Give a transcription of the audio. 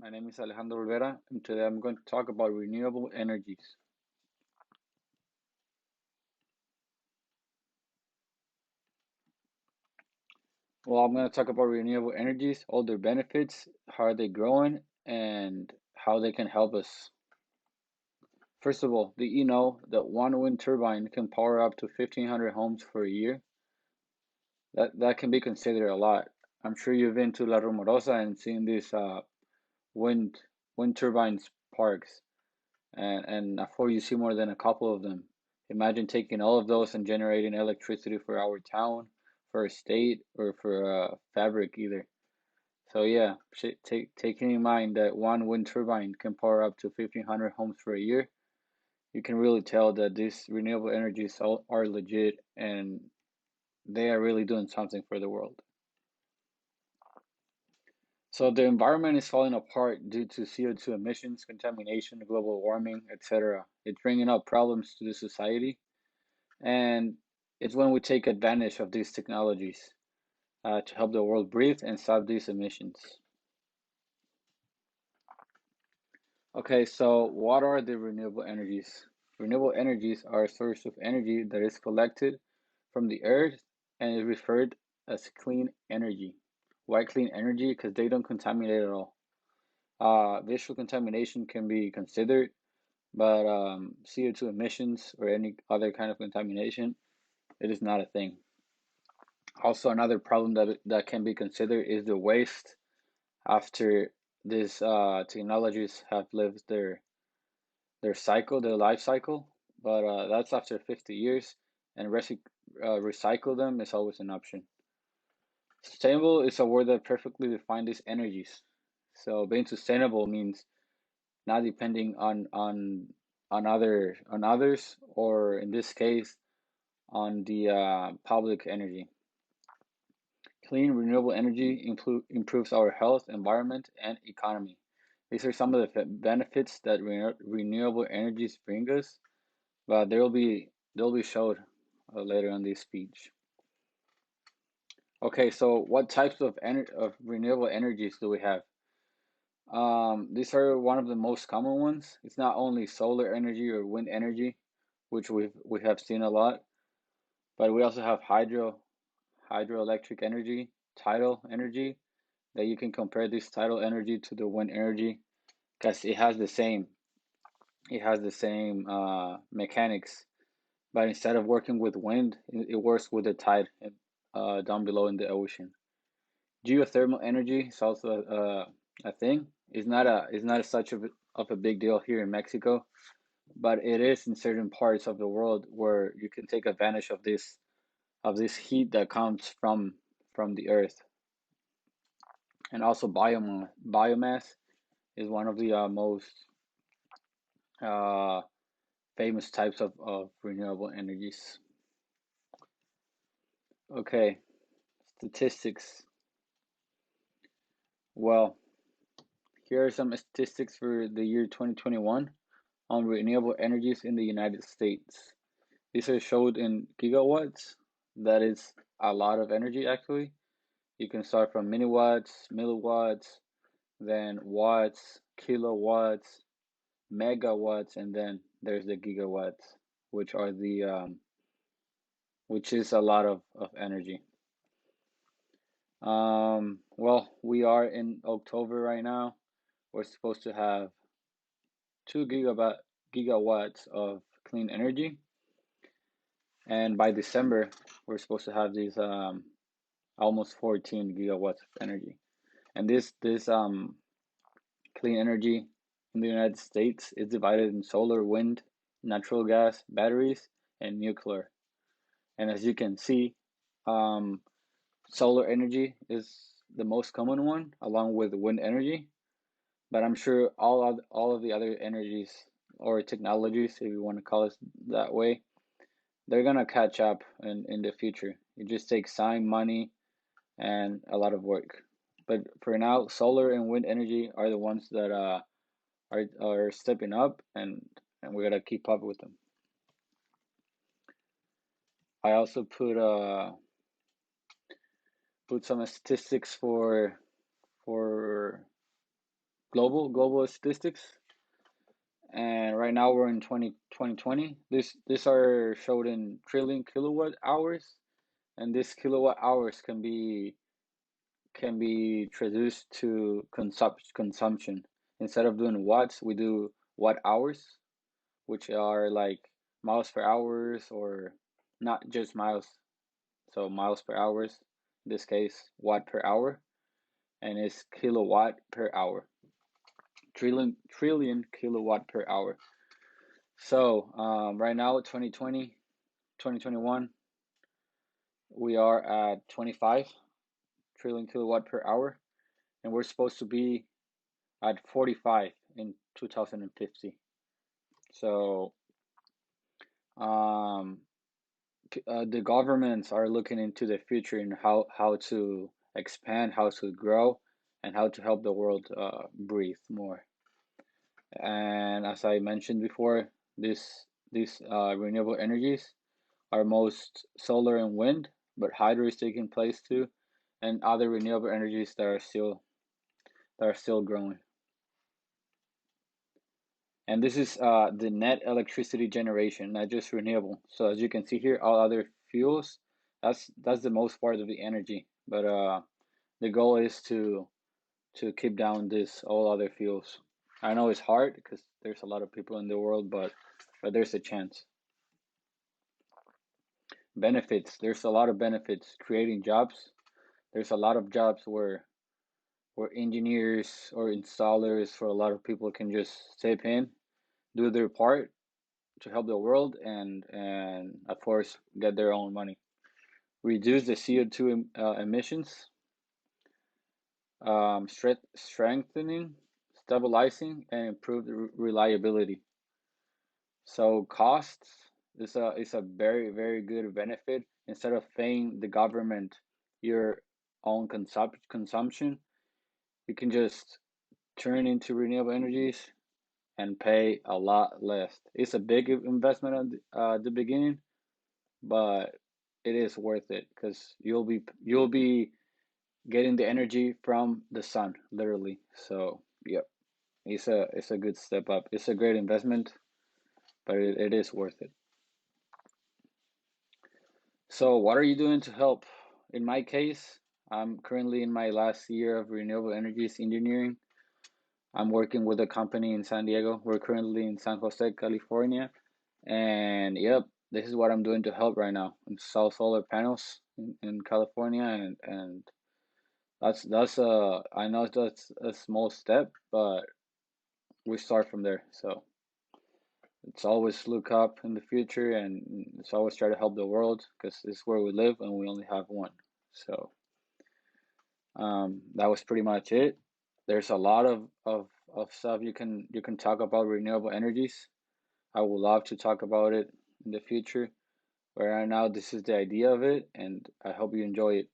My name is Alejandro Rivera, and today I'm going to talk about renewable energies. Well, I'm going to talk about renewable energies, all their benefits, how are they growing, and how they can help us. First of all, did you know that one wind turbine can power up to 1,500 homes for a year? That can be considered a lot. I'm sure you've been to La Rumorosa and seen these wind wind turbines parks. And before you see more than a couple of them. Imagine taking all of those and generating electricity for our town, for a state, or for a fabric either. So yeah, taking in mind that one wind turbine can power up to 1,500 homes for a year, you can really tell that these renewable energies are legit and they are really doing something for the world. So the environment is falling apart due to CO2 emissions, contamination, global warming, etc. It's bringing up problems to the society. And it's when we take advantage of these technologies to help the world breathe and stop these emissions. Okay, so what are the renewable energies? Renewable energies are a source of energy that is collected from the earth and is referred as clean energy. Why clean energy? Because they don't contaminate at all. Visual contamination can be considered, but CO2 emissions or any other kind of contamination, it is not a thing. Also, another problem that can be considered is the waste after these technologies have lived their cycle, their life cycle. But that's after 50 years, and recycle them is always an option. Sustainable is a word that perfectly defines these energies. So being sustainable means not depending on others, or in this case, on the public energy. Clean, renewable energy improves our health, environment, and economy. These are some of the benefits that renewable energies bring us, but they'll be showed later on this speech. Okay, so what types of renewable energies do we have? These are one of the most common ones. It's not only solar energy or wind energy, which we have seen a lot, but we also have hydroelectric energy, tidal energy, that you can compare this tidal energy to the wind energy because it has the same mechanics, but instead of working with wind, it works with the tide down below in the ocean. Geothermal energy is also a thing. It's not such of a big deal here in Mexico, but it is in certain parts of the world where you can take advantage of this heat that comes from the earth. And also biomass is one of the most uh, famous types of renewable energies. Okay, statistics. Well, here are some statistics for the year 2021 on renewable energies in the United States. These are showed in gigawatts. That is a lot of energy, actually. You can start from milliwatts, milliwatts, then watts, kilowatts, megawatts, and then there's the gigawatts, which are which is a lot of energy. Well, we are in October right now. We're supposed to have 2 gigawatts of clean energy, and by December, we're supposed to have these almost 14 gigawatts of energy. And this clean energy in the United States is divided in solar, wind, natural gas, batteries, and nuclear. And as you can see, um, solar energy is the most common one, along with wind energy. But I'm sure all of the other energies or technologies, if you want to call it that way, they're gonna catch up in the future. It just takes time, money, and a lot of work. But for now, solar and wind energy are the ones that are stepping up, and we gotta keep up with them. I also put some statistics for global statistics, and right now we're in 2020. This are showed in trillion kilowatt hours, and this kilowatt hours can be traduced to consumption. Instead of doing watts, we do watt hours, which are like miles per hours, or not just miles, so miles per hours. In this case, watt per hour, and it's kilowatt per hour. Trillion kilowatt per hour. So right now, 2020, 2021, we are at 25 trillion kilowatt per hour, and we're supposed to be at 45 in 2050. So um, the governments are looking into the future and how to expand, how to grow, and how to help the world breathe more. And as I mentioned before, these renewable energies are most solar and wind, but hydro is taking place too, and other renewable energies that are still growing. And this is the net electricity generation, not just renewable. So as you can see here, all other fuels, that's the most part of the energy. But the goal is to keep down this all other fuels. I know it's hard because there's a lot of people in the world, but there's a chance. Benefits. There's a lot of benefits. Creating jobs. There's a lot of jobs where engineers or installers for a lot of people can just step in, do their part to help the world, and of course get their own money. Reduce the CO2 emissions, strengthening, stabilizing, and improve the reliability. So costs is a very very good benefit. Instead of paying the government your own consumption, you can just turn into renewable energies and pay a lot less. It's a big investment at the beginning, but it is worth it because you'll be getting the energy from the sun, literally. So yep, it's a good step up. It's a great investment, but it is worth it. So what are you doing to help? In my case, I'm currently in my last year of renewable energies engineering. I'm working with a company in San Diego. We're currently in San Jose, California, and yep, this is what I'm doing to help right now. Install solar panels in California, and that's I know that's a small step, but we start from there. So it's always look up in the future, and it's always try to help the world because this is where we live and we only have one. So that was pretty much it. There's a lot of stuff you can talk about renewable energies. I would love to talk about it in the future. But right now, this is the idea of it, and I hope you enjoy it.